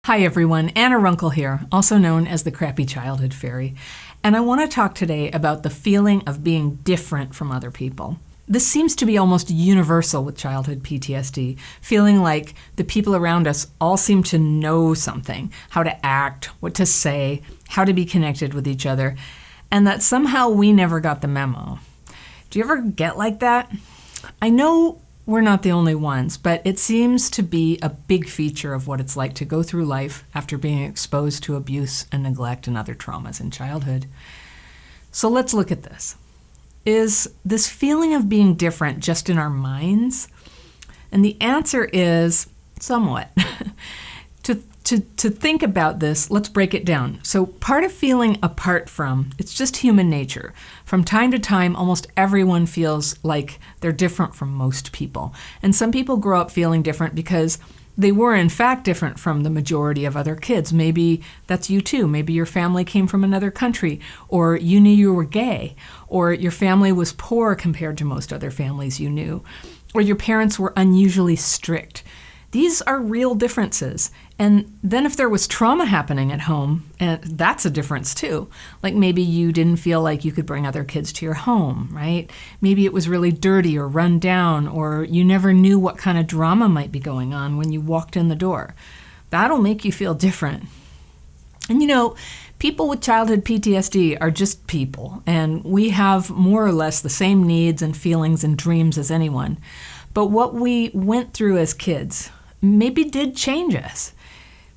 Hi everyone, Anna Runkle here, also known as the Crappy Childhood Fairy, and I want to talk today about the feeling of being different from other people. This seems to be almost universal with childhood PTSD, feeling like the people around us all seem to know something, how to act, what to say, how to be connected with each other, and that somehow we never got the memo. Do you ever get like that? I know we're not the only ones, but it seems to be a big feature of what it's like to go through life after being exposed to abuse and neglect and other traumas in childhood. So let's look at this. Is this feeling of being different just in our minds? And the answer is somewhat. To think about this, let's break it down. So part of feeling apart from, it's just human nature. From time to time, almost everyone feels like they're different from most people. And some people grow up feeling different because they were in fact different from the majority of other kids. Maybe that's you too. Maybe your family came from another country, or you knew you were gay, or your family was poor compared to most other families you knew, or your parents were unusually strict. These are real differences. And then if there was trauma happening at home, and that's a difference too. Like maybe you didn't feel like you could bring other kids to your home, right? Maybe it was really dirty or run down, or you never knew what kind of drama might be going on when you walked in the door. That'll make you feel different. And you know, people with childhood PTSD are just people, and we have more or less the same needs and feelings and dreams as anyone. But what we went through as kids maybe did change us.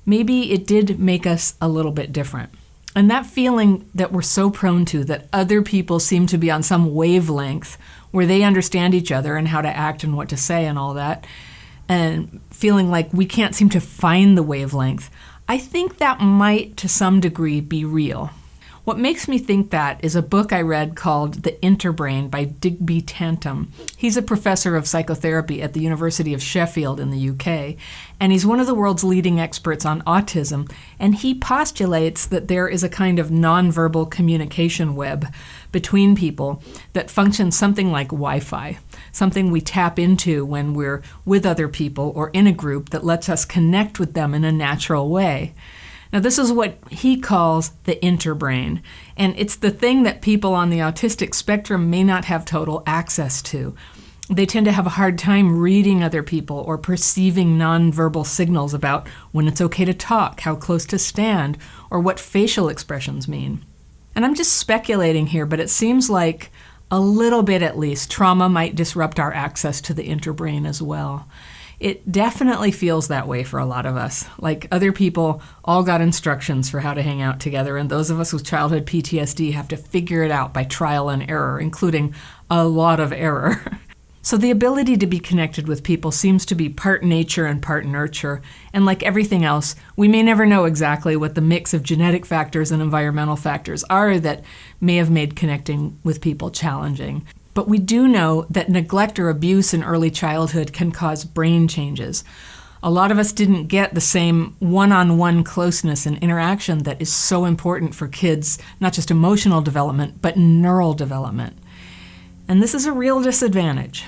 Maybe it did make us a little bit different. And that feeling that we're so prone to, that other people seem to be on some wavelength where they understand each other and how to act and what to say and all that, and feeling like we can't seem to find the wavelength, I think that might to some degree be real. What makes me think that is a book I read called The Interbrain by Digby Tantum. He's a professor of psychotherapy at the University of Sheffield in the UK, and he's one of the world's leading experts on autism, and he postulates that there is a kind of nonverbal communication web between people that functions something like Wi-Fi, something we tap into when we're with other people or in a group that lets us connect with them in a natural way. Now, this is what he calls the interbrain, and it's the thing that people on the autistic spectrum may not have total access to. They tend to have a hard time reading other people or perceiving nonverbal signals about when it's okay to talk, how close to stand, or what facial expressions mean. And I'm just speculating here, but it seems like a little bit at least, trauma might disrupt our access to the interbrain as well. It definitely feels that way for a lot of us. Like other people all got instructions for how to hang out together, and those of us with childhood PTSD have to figure it out by trial and error, including a lot of error. So the ability to be connected with people seems to be part nature and part nurture, and like everything else, we may never know exactly what the mix of genetic factors and environmental factors are that may have made connecting with people challenging. But we do know that neglect or abuse in early childhood can cause brain changes. A lot of us didn't get the same one-on-one closeness and interaction that is so important for kids, not just emotional development, but neural development. And this is a real disadvantage.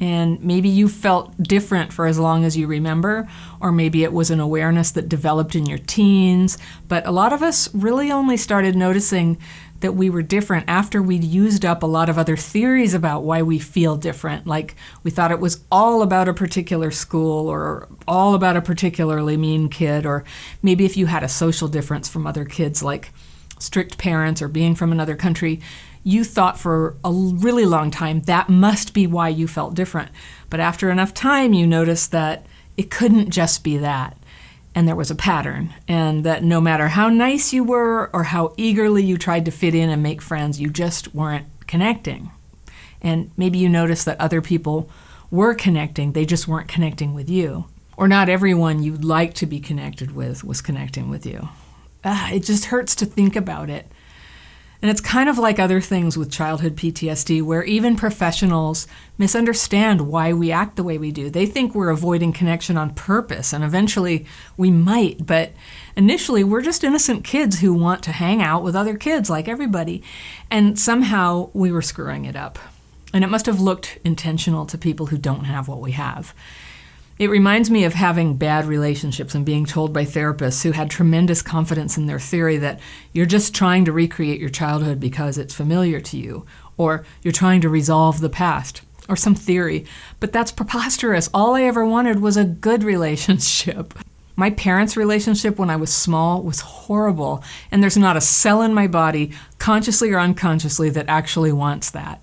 And maybe you felt different for as long as you remember, or maybe it was an awareness that developed in your teens, but a lot of us really only started noticing that we were different after we'd used up a lot of other theories about why we feel different. Like we thought it was all about a particular school or all about a particularly mean kid, or maybe if you had a social difference from other kids like strict parents or being from another country, you thought for a really long time that must be why you felt different. But after enough time, you noticed that it couldn't just be that. And there was a pattern, and that no matter how nice you were or how eagerly you tried to fit in and make friends, you just weren't connecting. And maybe you noticed that other people were connecting, they just weren't connecting with you. Or not everyone you'd like to be connected with was connecting with you. It just hurts to think about it. And it's kind of like other things with childhood PTSD, where even professionals misunderstand why we act the way we do. They think we're avoiding connection on purpose, and eventually we might, but initially we're just innocent kids who want to hang out with other kids like everybody. And somehow we were screwing it up. And it must have looked intentional to people who don't have what we have. It reminds me of having bad relationships and being told by therapists who had tremendous confidence in their theory that you're just trying to recreate your childhood because it's familiar to you, or you're trying to resolve the past, or some theory. But that's preposterous. All I ever wanted was a good relationship. My parents' relationship when I was small was horrible, and there's not a cell in my body, consciously or unconsciously, that actually wants that.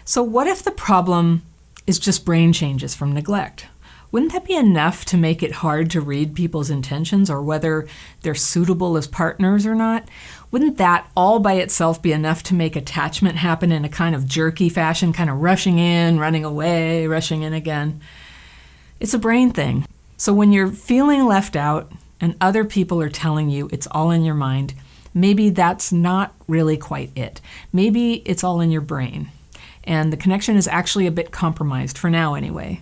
So what if the problem is just brain changes from neglect? Wouldn't that be enough to make it hard to read people's intentions or whether they're suitable as partners or not? Wouldn't that all by itself be enough to make attachment happen in a kind of jerky fashion, kind of rushing in, running away, rushing in again? It's a brain thing. So when you're feeling left out and other people are telling you it's all in your mind, maybe that's not really quite it. Maybe it's all in your brain. And the connection is actually a bit compromised, for now anyway.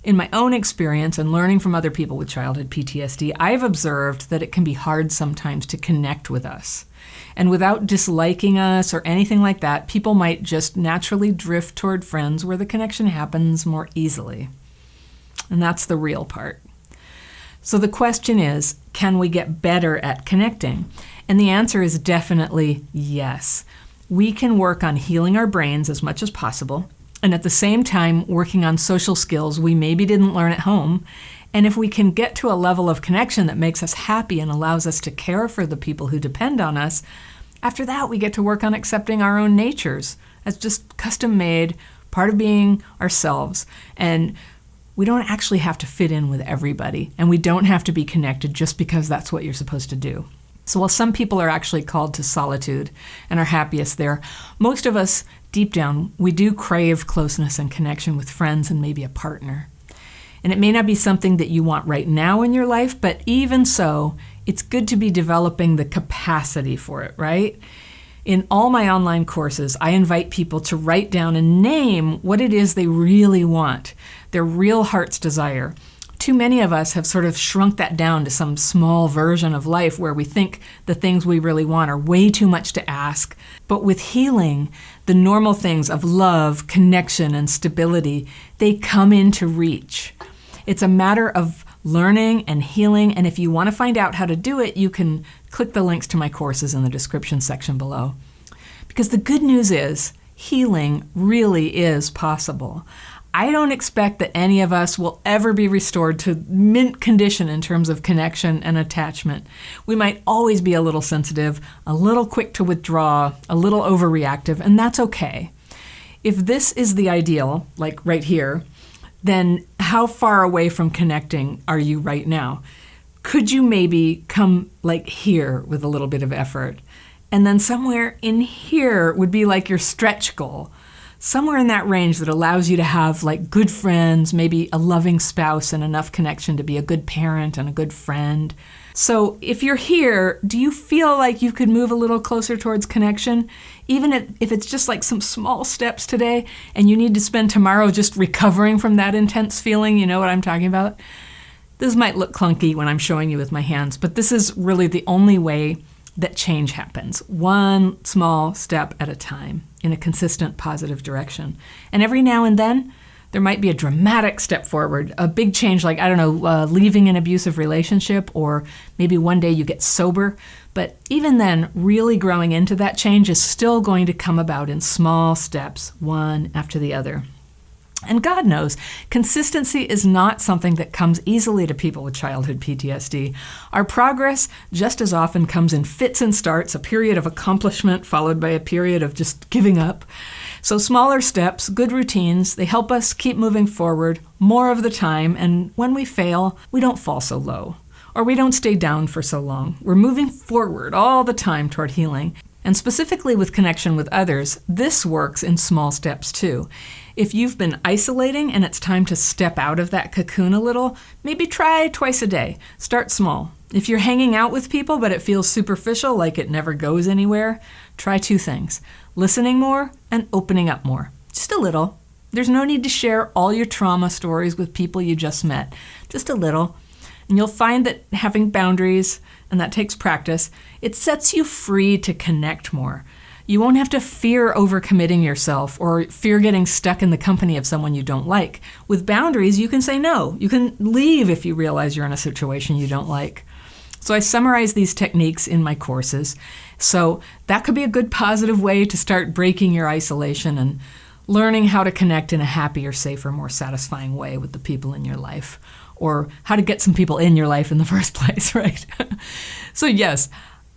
In my own experience and learning from other people with childhood PTSD, I've observed that it can be hard sometimes to connect with us. And without disliking us or anything like that, people might just naturally drift toward friends where the connection happens more easily. And that's the real part. So the question is, can we get better at connecting? And the answer is definitely yes. We can work on healing our brains as much as possible, and at the same time working on social skills we maybe didn't learn at home. And if we can get to a level of connection that makes us happy and allows us to care for the people who depend on us, after that we get to work on accepting our own natures as just custom-made, part of being ourselves. And we don't actually have to fit in with everybody, and we don't have to be connected just because that's what you're supposed to do. So while some people are actually called to solitude and are happiest there, most of us, deep down, we do crave closeness and connection with friends and maybe a partner. And it may not be something that you want right now in your life, but even so, it's good to be developing the capacity for it, right? In all my online courses, I invite people to write down and name what it is they really want, their real heart's desire. Too many of us have sort of shrunk that down to some small version of life where we think the things we really want are way too much to ask. But with healing, the normal things of love, connection, and stability, they come into reach. It's a matter of learning and healing, and if you want to find out how to do it, you can click the links to my courses in the description section below. Because the good news is, healing really is possible. I don't expect that any of us will ever be restored to mint condition in terms of connection and attachment. We might always be a little sensitive, a little quick to withdraw, a little overreactive, and that's okay. If this is the ideal, like right here, then how far away from connecting are you right now? Could you maybe come like here with a little bit of effort? And then somewhere in here would be like your stretch goal. Somewhere in that range that allows you to have like good friends, maybe a loving spouse and enough connection to be a good parent and a good friend. So if you're here, do you feel like you could move a little closer towards connection? Even if it's just like some small steps today and you need to spend tomorrow just recovering from that intense feeling, you know what I'm talking about? This might look clunky when I'm showing you with my hands, but this is really the only way that change happens, one small step at a time in a consistent positive direction. And every now and then, there might be a dramatic step forward, a big change like, I don't know, leaving an abusive relationship, or maybe one day you get sober. But even then, really growing into that change is still going to come about in small steps, one after the other. And God knows, consistency is not something that comes easily to people with childhood PTSD. Our progress just as often comes in fits and starts, a period of accomplishment followed by a period of just giving up. So smaller steps, good routines, they help us keep moving forward more of the time, and when we fail, we don't fall so low, or we don't stay down for so long. We're moving forward all the time toward healing. And specifically with connection with others, this works in small steps too. If you've been isolating and it's time to step out of that cocoon a little, maybe try twice a day. Start small. If you're hanging out with people but it feels superficial, like it never goes anywhere, try two things: listening more and opening up more. Just a little. There's no need to share all your trauma stories with people you just met. Just a little. And you'll find that having boundaries, and that takes practice, it sets you free to connect more. You won't have to fear overcommitting yourself or fear getting stuck in the company of someone you don't like. With boundaries, you can say no. You can leave if you realize you're in a situation you don't like. So I summarize these techniques in my courses. So that could be a good positive way to start breaking your isolation and learning how to connect in a happier, safer, more satisfying way with the people in your life, or how to get some people in your life in the first place, right? So yes,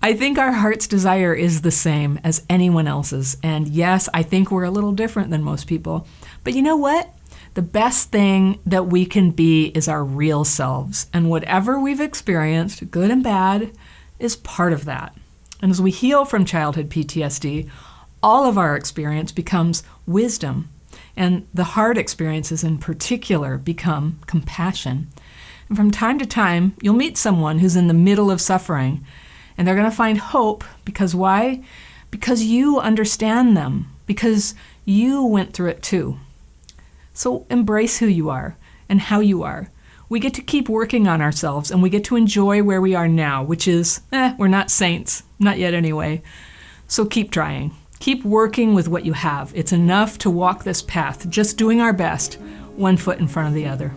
I think our heart's desire is the same as anyone else's. And yes, I think we're a little different than most people. But you know what? The best thing that we can be is our real selves. And whatever we've experienced, good and bad, is part of that. And as we heal from childhood PTSD, all of our experience becomes wisdom. And the hard experiences in particular become compassion. And from time to time, you'll meet someone who's in the middle of suffering, and they're going to find hope. Because why? Because you understand them. Because you went through it too. So embrace who you are and how you are. We get to keep working on ourselves, and we get to enjoy where we are now, which is, we're not saints. Not yet anyway. So keep trying. Keep working with what you have. It's enough to walk this path, just doing our best, one foot in front of the other.